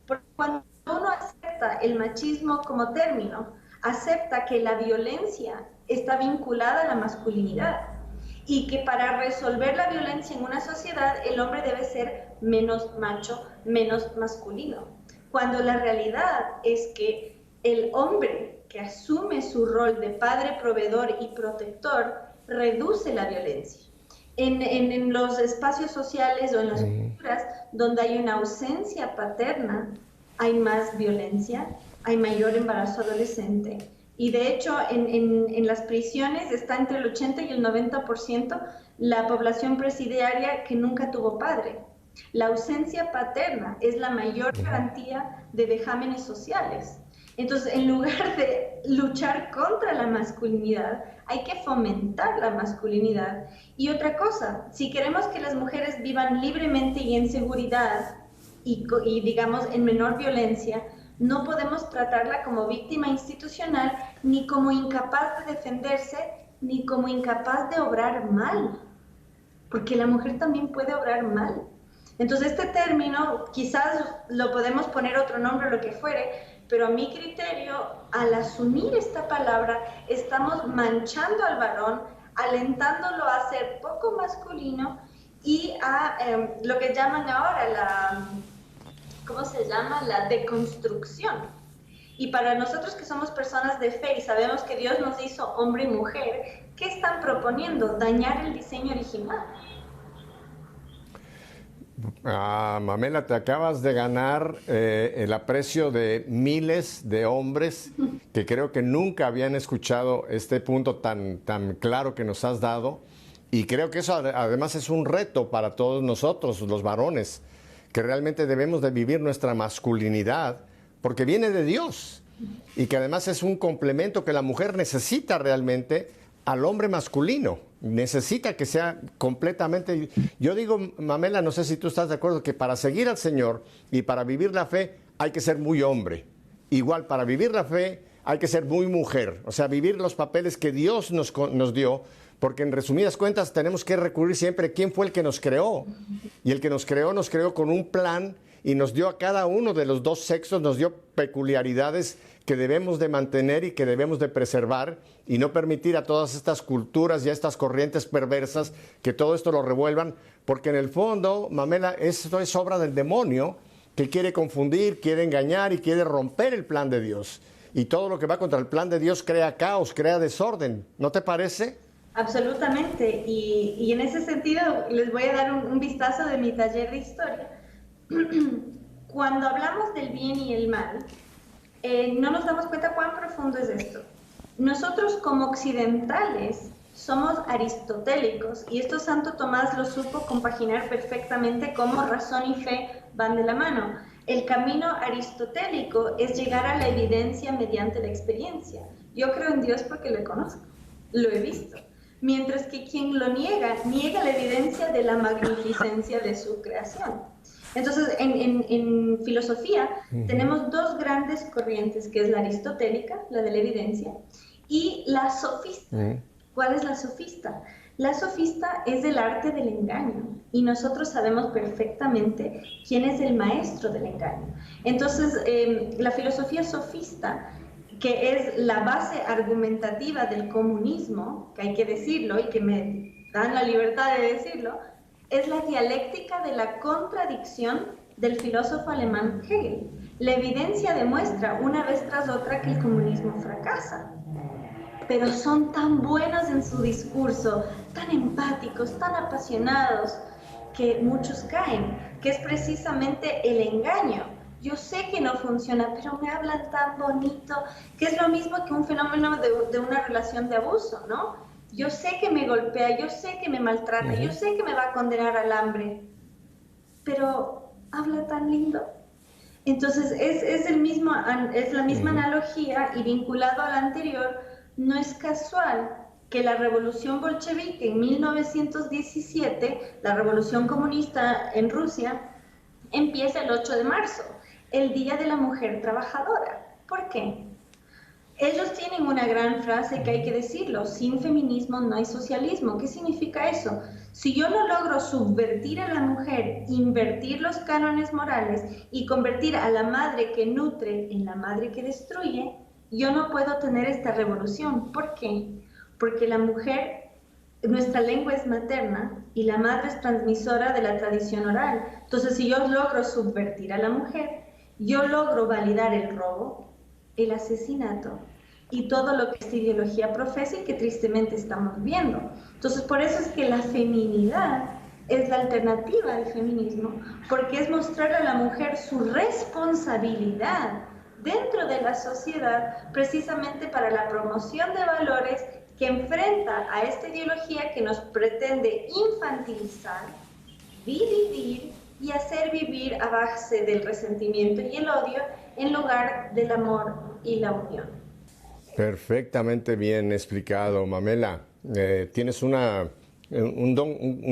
Porque cuando uno acepta el machismo como término, acepta que la violencia está vinculada a la masculinidad, y que para resolver la violencia en una sociedad el hombre debe ser menos macho, menos masculino, cuando la realidad es que el hombre que asume su rol de padre, proveedor y protector reduce la violencia. En los espacios sociales o en las culturas donde hay una ausencia paterna, hay más violencia, hay mayor embarazo adolescente. Y de hecho, en las prisiones está entre el 80 y el 90% la población presidiaria que nunca tuvo padre. La ausencia paterna es la mayor garantía de vejámenes sociales. Entonces, en lugar de luchar contra la masculinidad, hay que fomentar la masculinidad. Y otra cosa, si queremos que las mujeres vivan libremente y en seguridad y digamos, en menor violencia, no podemos tratarla como víctima institucional, ni como incapaz de defenderse, ni como incapaz de obrar mal, porque la mujer también puede obrar mal. Entonces este término, quizás lo podemos poner otro nombre, lo que fuere, pero a mi criterio, al asumir esta palabra, estamos manchando al varón, alentándolo a ser poco masculino y a lo que llaman ahora ¿cómo se llama? La deconstrucción. Y para nosotros que somos personas de fe y sabemos que Dios nos hizo hombre y mujer, ¿qué están proponiendo? Dañar el diseño original. Mamela, te acabas de ganar el aprecio de miles de hombres que creo que nunca habían escuchado este punto tan claro que nos has dado. Y creo que eso además es un reto para todos nosotros, los varones, que realmente debemos de vivir nuestra masculinidad, porque viene de Dios. Y que además es un complemento que la mujer necesita realmente al hombre masculino. Necesita que sea completamente... Yo digo, Mamela, no sé si tú estás de acuerdo, que para seguir al Señor y para vivir la fe hay que ser muy hombre. Igual, para vivir la fe hay que ser muy mujer. O sea, vivir los papeles que Dios nos dio, porque en resumidas cuentas tenemos que recurrir siempre a quién fue el que nos creó. Y el que nos creó con un plan y nos dio a cada uno de los dos sexos, nos dio peculiaridades que debemos de mantener y que debemos de preservar y no permitir a todas estas culturas y a estas corrientes perversas que todo esto lo revuelvan, porque en el fondo, Mamela, esto es obra del demonio que quiere confundir, quiere engañar y quiere romper el plan de Dios. Y todo lo que va contra el plan de Dios crea caos, crea desorden. ¿No te parece? Absolutamente. Y en ese sentido les voy a dar un vistazo de mi taller de historia. Cuando hablamos del bien y el mal, no nos damos cuenta cuán profundo es esto. Nosotros como occidentales somos aristotélicos y esto Santo Tomás lo supo compaginar perfectamente, como razón y fe van de la mano. El camino aristotélico es llegar a la evidencia mediante la experiencia. Yo creo en Dios porque lo conozco, lo he visto. Mientras que quien lo niega la evidencia de la magnificencia de su creación. Entonces, en filosofía tenemos dos grandes corrientes, que es la aristotélica, la de la evidencia, y la sofista. ¿Cuál es la sofista? La sofista es el arte del engaño, y nosotros sabemos perfectamente quién es el maestro del engaño. Entonces, la filosofía sofista, que es la base argumentativa del comunismo, que hay que decirlo y que me dan la libertad de decirlo, es la dialéctica de la contradicción del filósofo alemán Hegel. La evidencia demuestra una vez tras otra que el comunismo fracasa, pero son tan buenos en su discurso, tan empáticos, tan apasionados, que muchos caen, que es precisamente el engaño. Yo sé que no funciona, pero me hablan tan bonito, que es lo mismo que un fenómeno de una relación de abuso, ¿no? Yo sé que me golpea, yo sé que me maltrata, yo sé que me va a condenar al hambre, pero habla tan lindo. Entonces es la misma analogía, y vinculado a la anterior, no es casual que la revolución bolchevique en 1917, la revolución comunista en Rusia, empieza el 8 de marzo, el Día de la Mujer Trabajadora. ¿Por qué? Ellos tienen una gran frase que hay que decirlo: sin feminismo no hay socialismo. ¿Qué significa eso? Si yo no logro subvertir a la mujer, invertir los cánones morales y convertir a la madre que nutre en la madre que destruye, yo no puedo tener esta revolución. ¿Por qué? Porque la mujer, nuestra lengua es materna y la madre es transmisora de la tradición oral. Entonces, si yo logro subvertir a la mujer, yo logro validar el robo, el asesinato y todo lo que esta ideología profesa y que tristemente estamos viendo. Entonces, por eso es que la feminidad es la alternativa al feminismo, porque es mostrarle a la mujer su responsabilidad dentro de la sociedad, precisamente para la promoción de valores que enfrenta a esta ideología que nos pretende infantilizar, dividir y hacer vivir a base del resentimiento y el odio en lugar del amor y la unión. Perfectamente bien explicado, Mamela. Tienes un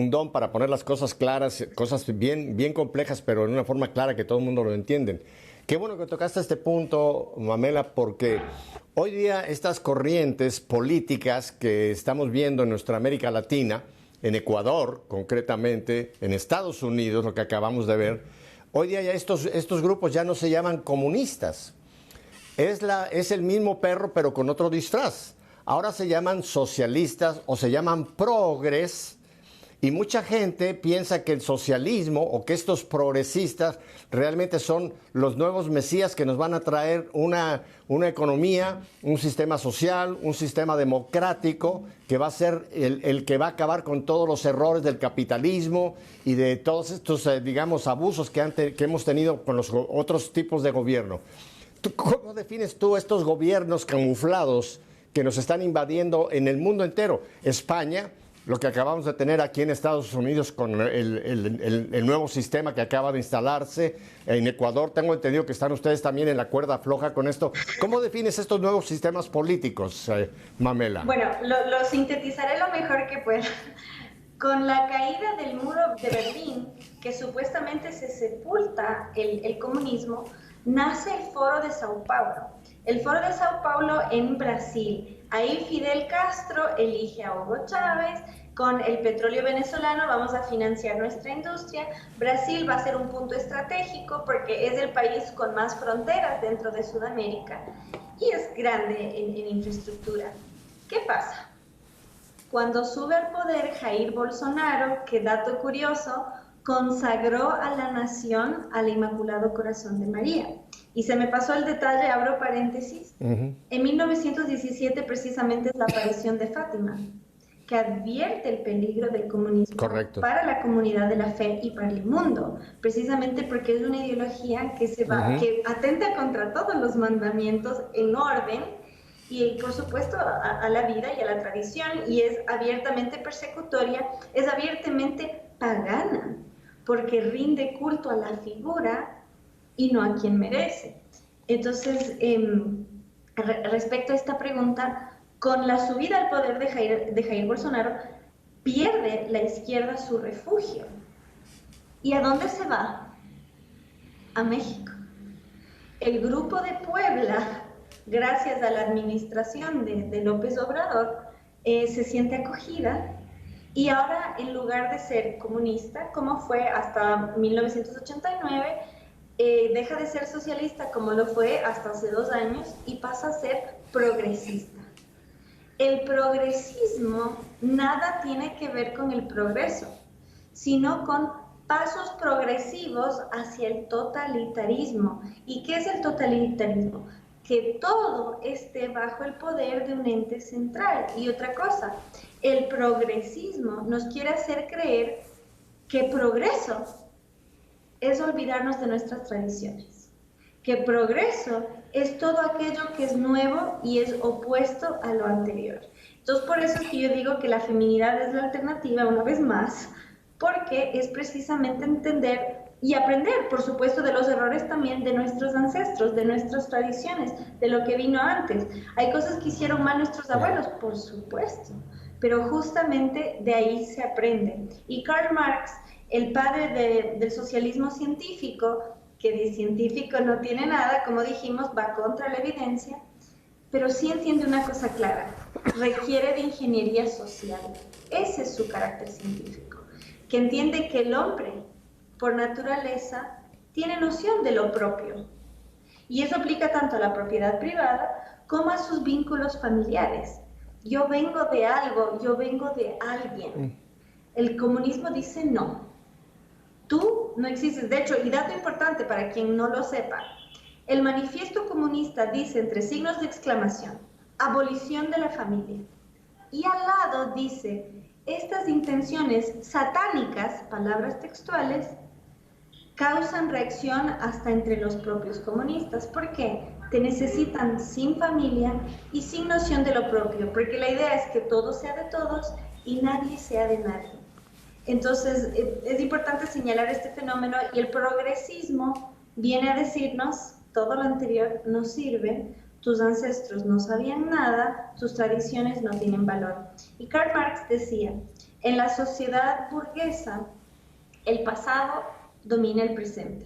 don para poner las cosas claras, cosas bien complejas, pero en una forma clara que todo el mundo lo entiende. Qué bueno que tocaste este punto, Mamela, porque hoy día estas corrientes políticas que estamos viendo en nuestra América Latina, en Ecuador concretamente, en Estados Unidos, lo que acabamos de ver, hoy día ya estos grupos ya no se llaman comunistas. Es el mismo perro, pero con otro disfraz. Ahora se llaman socialistas o se llaman progres, Y mucha gente piensa que el socialismo o que estos progresistas realmente son los nuevos mesías que nos van a traer una economía, un sistema social, un sistema democrático que va a ser el que va a acabar con todos los errores del capitalismo y de todos estos, digamos, abusos que hemos tenido con los otros tipos de gobierno. ¿Cómo defines tú estos gobiernos camuflados que nos están invadiendo en el mundo entero? España, lo que acabamos de tener aquí en Estados Unidos con el nuevo sistema que acaba de instalarse. En Ecuador tengo entendido que están ustedes también en la cuerda floja con esto. ¿Cómo defines estos nuevos sistemas políticos, Mamela? Bueno, lo sintetizaré lo mejor que pueda. Con la caída del muro de Berlín, que supuestamente se sepulta el comunismo, nace el Foro de Sao Paulo. El Foro de Sao Paulo en Brasil. Ahí Fidel Castro elige a Hugo Chávez. Con el petróleo venezolano vamos a financiar nuestra industria. Brasil va a ser un punto estratégico porque es el país con más fronteras dentro de Sudamérica y es grande en infraestructura. ¿Qué pasa? Cuando sube al poder Jair Bolsonaro, que dato curioso, consagró a la nación al Inmaculado Corazón de María. Y se me pasó el detalle, abro paréntesis. En 1917 precisamente es la aparición de Fátima, que advierte el peligro del comunismo para la comunidad de la fe y para el mundo, precisamente porque es una ideología que atenta contra todos los mandamientos en orden y por supuesto a la vida y a la tradición, y es abiertamente persecutoria, es abiertamente pagana, porque rinde culto a la figura y no a quien merece. Entonces, respecto a esta pregunta, con la subida al poder de Jair Bolsonaro, pierde la izquierda su refugio. ¿Y a dónde se va? A México. El Grupo de Puebla, gracias a la administración de López Obrador, se siente acogida y ahora, en lugar de ser comunista, como fue hasta 1989, deja de ser socialista, como lo fue hasta hace 2 años, y pasa a ser progresista. El progresismo nada tiene que ver con el progreso, sino con pasos progresivos hacia el totalitarismo. ¿Y qué es el totalitarismo? Que todo esté bajo el poder de un ente central. Y otra cosa, el progresismo nos quiere hacer creer que progreso es olvidarnos de nuestras tradiciones, que progreso es todo aquello que es nuevo y es opuesto a lo anterior. Entonces, por eso es que yo digo que la feminidad es la alternativa, una vez más, porque es precisamente entender y aprender, por supuesto, de los errores también de nuestros ancestros, de nuestras tradiciones, de lo que vino antes. Hay cosas que hicieron mal nuestros abuelos, por supuesto, pero justamente de ahí se aprende. Y Karl Marx, el padre del socialismo científico, que de científico no tiene nada, como dijimos, va contra la evidencia, pero sí entiende una cosa clara: requiere de ingeniería social. Ese es su carácter científico, que entiende que el hombre, por naturaleza, tiene noción de lo propio. Y eso aplica tanto a la propiedad privada como a sus vínculos familiares. Yo vengo de algo, yo vengo de alguien. El comunismo dice no. Tú no existes. De hecho, y dato importante para quien no lo sepa, el manifiesto comunista dice, entre signos de exclamación, abolición de la familia. Y al lado dice, estas intenciones satánicas, palabras textuales, causan reacción hasta entre los propios comunistas. ¿Por qué? Te necesitan sin familia y sin noción de lo propio, porque la idea es que todo sea de todos y nadie sea de nadie. Entonces, es importante señalar este fenómeno, y el progresismo viene a decirnos, todo lo anterior no sirve, tus ancestros no sabían nada, tus tradiciones no tienen valor. Y Karl Marx decía, en la sociedad burguesa, el pasado domina el presente.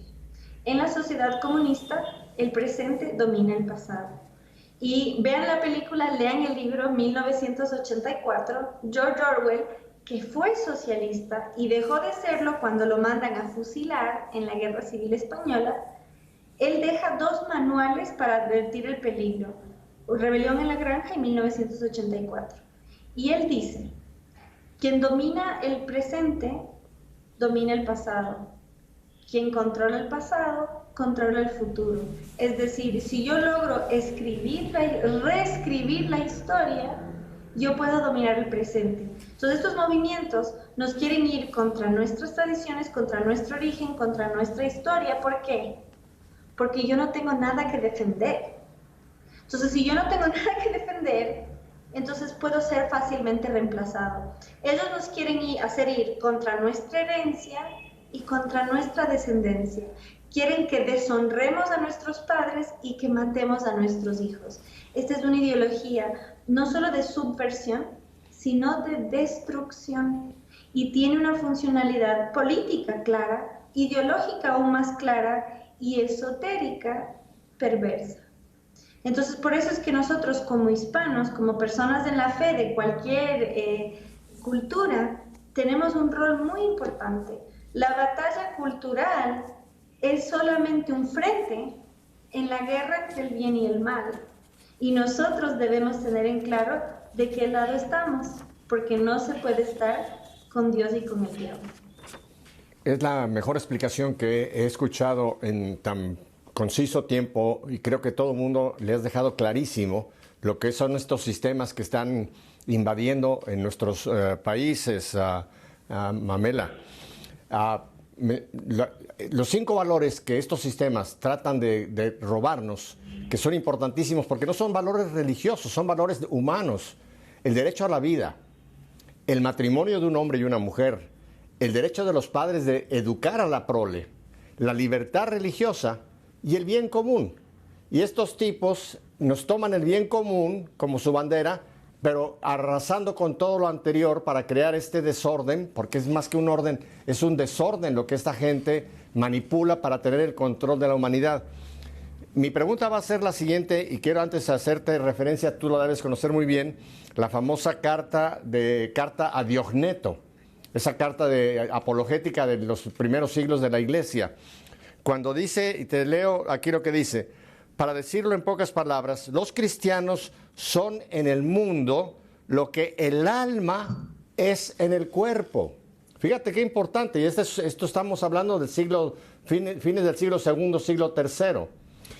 En la sociedad comunista, el presente domina el pasado. Y vean la película, lean el libro 1984, George Orwell, que fue socialista y dejó de serlo cuando lo mandan a fusilar en la Guerra Civil Española. Él deja 2 manuales para advertir el peligro: Rebelión en la Granja y 1984. Y él dice, Quien domina el presente, domina el pasado. Quien controla el pasado, controla el futuro. Es decir, si yo logro reescribir la historia, yo puedo dominar el presente. Entonces estos movimientos nos quieren ir contra nuestras tradiciones, contra nuestro origen, contra nuestra historia. ¿Por qué? Porque yo no tengo nada que defender. Entonces, si yo no tengo nada que defender, entonces puedo ser fácilmente reemplazado. Ellos nos quieren hacer ir contra nuestra herencia y contra nuestra descendencia. Quieren que deshonremos a nuestros padres y que matemos a nuestros hijos. Esta es una ideología no solo de subversión, sino de destrucción. Y tiene una funcionalidad política clara, ideológica aún más clara y esotérica perversa. Entonces, por eso es que nosotros como hispanos, como personas en la fe de cualquier cultura, tenemos un rol muy importante. La batalla cultural es solamente un frente en la guerra entre el bien y el mal. Y nosotros debemos tener en claro de qué lado estamos, porque no se puede estar con Dios y con el diablo. Es la mejor explicación que he escuchado en tan conciso tiempo y creo que todo el mundo le has dejado clarísimo lo que son estos sistemas que están invadiendo en nuestros países, Mamela. Los 5 valores que estos sistemas tratan de robarnos, que son importantísimos porque no son valores religiosos, son valores humanos. El derecho a la vida, el matrimonio de un hombre y una mujer, el derecho de los padres de educar a la prole, la libertad religiosa y el bien común. Y estos tipos nos toman el bien común como su bandera, pero arrasando con todo lo anterior para crear este desorden, porque es más que un orden, es un desorden lo que esta gente manipula para tener el control de la humanidad. Mi pregunta va a ser la siguiente, y quiero antes hacerte referencia, tú la debes conocer muy bien, la famosa carta a Diogneto, esa carta de apologética de los primeros siglos de la Iglesia. Cuando dice, y te leo aquí lo que dice, para decirlo en pocas palabras, los cristianos son en el mundo lo que el alma es en el cuerpo. Fíjate qué importante, y esto estamos hablando del fines del siglo II, siglo III.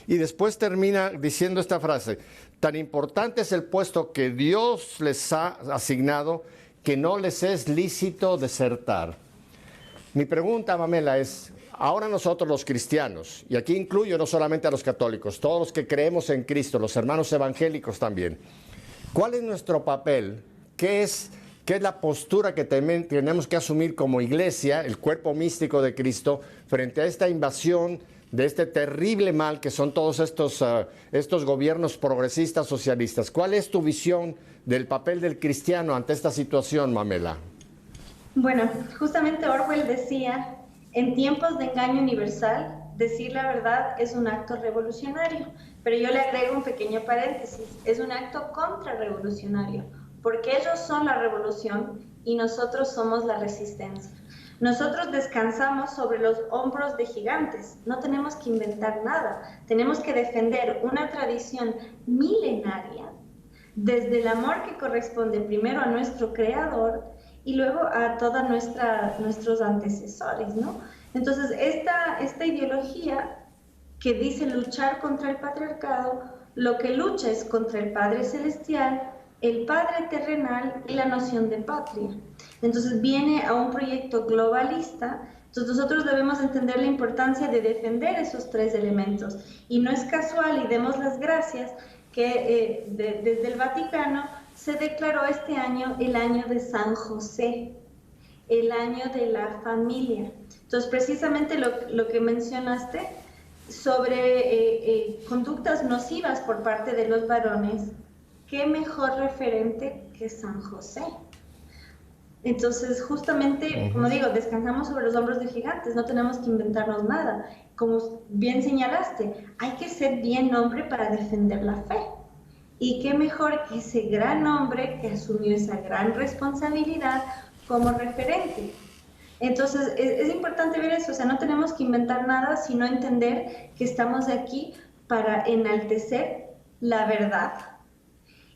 Y después termina diciendo esta frase, tan importante es el puesto que Dios les ha asignado que no les es lícito desertar. Mi pregunta, Mamela, es, ahora nosotros los cristianos, y aquí incluyo no solamente a los católicos, todos los que creemos en Cristo, los hermanos evangélicos también, ¿cuál es nuestro papel? ¿Qué es la postura que tenemos que asumir como iglesia, el cuerpo místico de Cristo, frente a esta invasión de este terrible mal que son todos estos gobiernos progresistas socialistas? ¿Cuál es tu visión del papel del cristiano ante esta situación, Mamela? Bueno, justamente Orwell decía, en tiempos de engaño universal, decir la verdad es un acto revolucionario, pero yo le agrego un pequeño paréntesis, es un acto contrarrevolucionario, porque ellos son la revolución y nosotros somos la resistencia. Nosotros descansamos sobre los hombros de gigantes, no tenemos que inventar nada, tenemos que defender una tradición milenaria desde el amor que corresponde primero a nuestro Creador y luego a todos nuestros antecesores, ¿no? Entonces, esta ideología que dice luchar contra el patriarcado, lo que lucha es contra el Padre Celestial, el Padre terrenal y la noción de patria. Entonces, viene a un proyecto globalista. Entonces, nosotros debemos entender la importancia de defender esos 3 elementos. Y no es casual, y demos las gracias, que desde el Vaticano se declaró este año el año de San José, el año de la familia. Entonces, precisamente lo que mencionaste sobre conductas nocivas por parte de los varones, ¿qué mejor referente que San José? Entonces, justamente, como digo, descansamos sobre los hombros de gigantes, no tenemos que inventarnos nada. Como bien señalaste, hay que ser bien hombre para defender la fe. Y qué mejor que ese gran hombre que asumió esa gran responsabilidad como referente. Entonces, es importante ver eso, o sea, no tenemos que inventar nada, sino entender que estamos aquí para enaltecer la verdad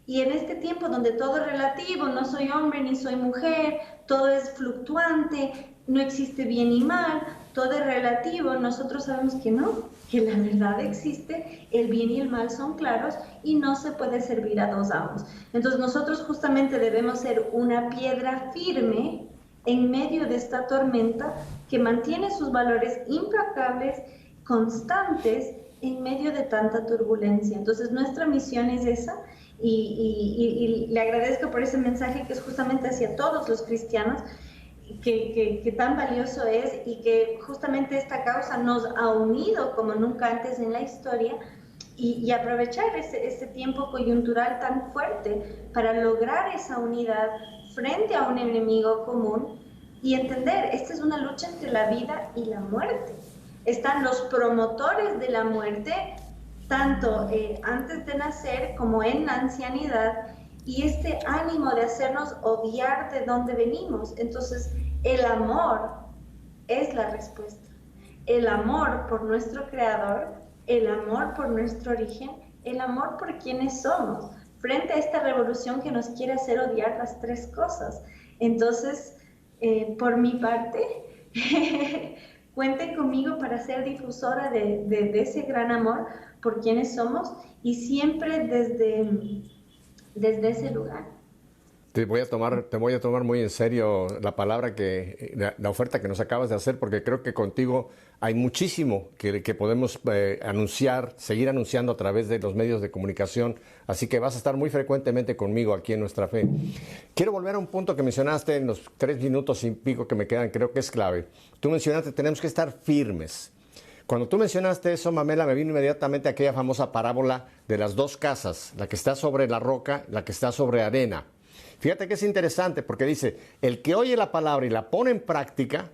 Y en este tiempo donde todo es relativo, no soy hombre ni soy mujer, todo es fluctuante, no existe bien y mal, todo es relativo, nosotros sabemos que no, que la verdad existe, el bien y el mal son claros y no se puede servir a dos amos. Entonces nosotros justamente debemos ser una piedra firme en medio de esta tormenta que mantiene sus valores implacables, constantes, en medio de tanta turbulencia. Entonces nuestra misión es esa y le agradezco por ese mensaje que es justamente hacia todos los cristianos, que tan valioso es y que justamente esta causa nos ha unido como nunca antes en la historia y aprovechar este tiempo coyuntural tan fuerte para lograr esa unidad frente a un enemigo común y entender, esta es una lucha entre la vida y la muerte. Están los promotores de la muerte, tanto antes de nacer como en la ancianidad, y este ánimo de hacernos odiar de dónde venimos. Entonces, el amor es la respuesta. El amor por nuestro Creador, el amor por nuestro origen, el amor por quienes somos, frente a esta revolución que nos quiere hacer odiar las tres cosas. Entonces, por mi parte, cuenten conmigo para ser difusora de ese gran amor por quienes somos y siempre desde ese lugar. Te voy a tomar muy en serio la oferta que nos acabas de hacer, porque creo que contigo hay muchísimo que podemos seguir anunciando a través de los medios de comunicación, así que vas a estar muy frecuentemente conmigo aquí en Nuestra Fe. Quiero volver a un punto que mencionaste en los 3 minutos y pico que me quedan, creo que es clave. Tú mencionaste, tenemos que estar firmes. Cuando tú mencionaste eso, Mamela, me vino inmediatamente aquella famosa parábola de las 2 casas, la que está sobre la roca, la que está sobre arena. Fíjate que es interesante porque dice, el que oye la palabra y la pone en práctica,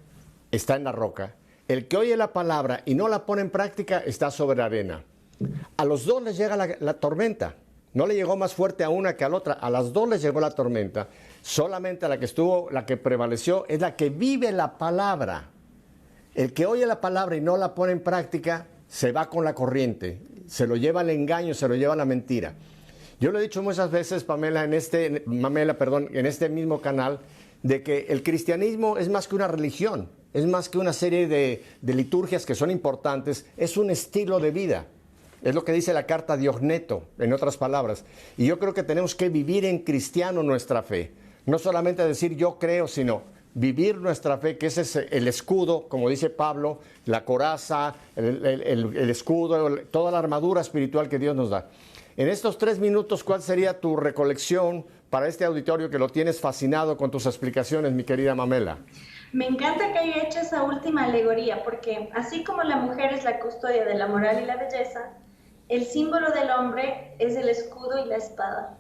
está en la roca. El que oye la palabra y no la pone en práctica, está sobre la arena. A los 2 les llega la tormenta. No le llegó más fuerte a una que a la otra. A las 2 les llegó la tormenta. Solamente la que prevaleció es la que vive la palabra. El que oye la palabra y no la pone en práctica, se va con la corriente. Se lo lleva el engaño, se lo lleva la mentira. Yo lo he dicho muchas veces, Mamela, en este mismo canal, de que el cristianismo es más que una religión, es más que una serie de liturgias que son importantes, es un estilo de vida. Es lo que dice la carta Diogneto, en otras palabras. Y yo creo que tenemos que vivir en cristiano nuestra fe. No solamente decir yo creo, sino vivir nuestra fe, que ese es el escudo, como dice Pablo, la coraza, el escudo, toda la armadura espiritual que Dios nos da. En estos 3 minutos, ¿cuál sería tu recolección para este auditorio que lo tienes fascinado con tus explicaciones, mi querida Mamela? Me encanta que haya hecho esa última alegoría, porque así como la mujer es la custodia de la moral y la belleza, el símbolo del hombre es el escudo y la espada.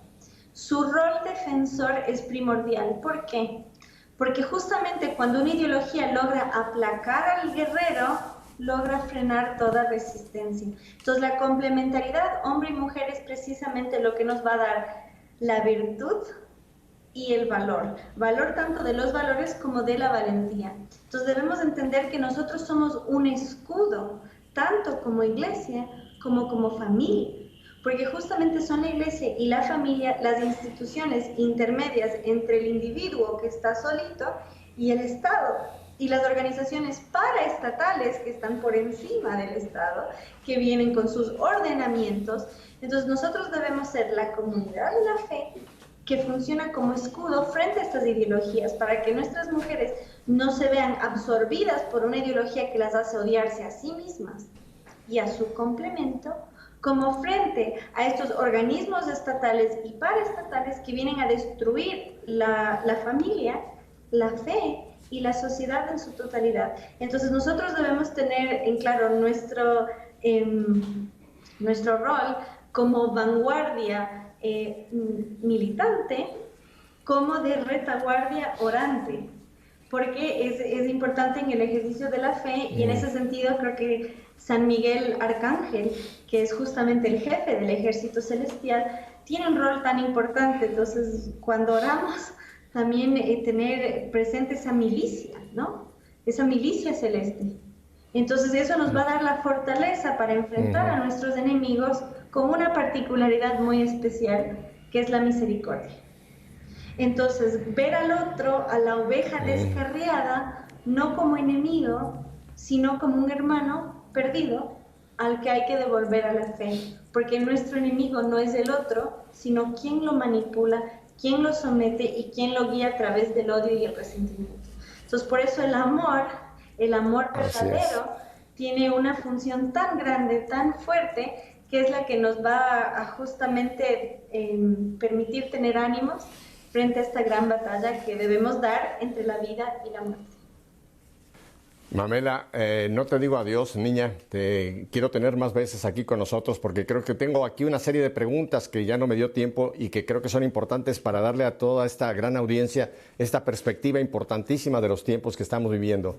Su rol defensor es primordial. ¿Por qué? Porque justamente cuando una ideología logra aplacar al guerrero, logra frenar toda resistencia. Entonces la complementariedad hombre y mujer es precisamente lo que nos va a dar la virtud y el valor tanto de los valores como de la valentía. Entonces debemos entender que nosotros somos un escudo, tanto como iglesia como familia, porque justamente son la iglesia y la familia las instituciones intermedias entre el individuo que está solito y el Estado, y las organizaciones paraestatales que están por encima del Estado, que vienen con sus ordenamientos. Entonces nosotros debemos ser la comunidad de la fe que funciona como escudo frente a estas ideologías, para que nuestras mujeres no se vean absorbidas por una ideología que las hace odiarse a sí mismas y a su complemento, como frente a estos organismos estatales y paraestatales que vienen a destruir la familia, la fe y la sociedad en su totalidad. Entonces nosotros debemos tener en claro nuestro rol como vanguardia militante, como de retaguardia orante, porque es importante en el ejercicio de la fe, y en ese sentido creo que San Miguel Arcángel, que es justamente el jefe del ejército celestial, tiene un rol tan importante. Entonces cuando oramos, también tener presente esa milicia, ¿no? Esa milicia celeste. Entonces eso nos va a dar la fortaleza para enfrentar a nuestros enemigos con una particularidad muy especial, que es la misericordia. Entonces, ver al otro, a la oveja descarriada, no como enemigo, sino como un hermano perdido al que hay que devolver a la fe, porque nuestro enemigo no es el otro, sino quien lo manipula, quien lo somete y quien lo guía a través del odio y el resentimiento. Entonces, por eso el amor verdadero, tiene una función tan grande, tan fuerte, que es la que nos va a justamente permitir tener ánimos frente a esta gran batalla que debemos dar entre la vida y la muerte. Mamela, no te digo adiós, niña, te quiero tener más veces aquí con nosotros porque creo que tengo aquí una serie de preguntas que ya no me dio tiempo y que creo que son importantes para darle a toda esta gran audiencia esta perspectiva importantísima de los tiempos que estamos viviendo.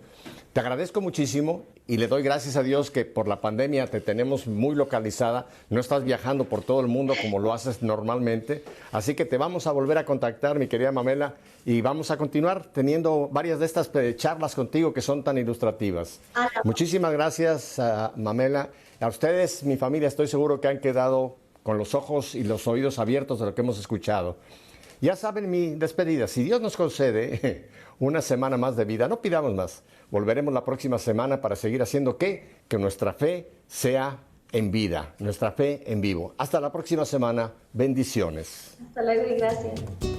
Te agradezco muchísimo y le doy gracias a Dios que por la pandemia te tenemos muy localizada, no estás viajando por todo el mundo como lo haces normalmente, así que te vamos a volver a contactar, mi querida Mamela, y vamos a continuar teniendo varias de estas charlas contigo que son tan ilustrativas. Muchísimas gracias, Mamela. A ustedes, mi familia, estoy seguro que han quedado con los ojos y los oídos abiertos de lo que hemos escuchado. Ya saben mi despedida. Si Dios nos concede una semana más de vida, no pidamos más. Volveremos la próxima semana para seguir haciendo ¿qué? Que nuestra fe sea en vida, nuestra fe en vivo. Hasta la próxima semana. Bendiciones. Hasta luego y gracias.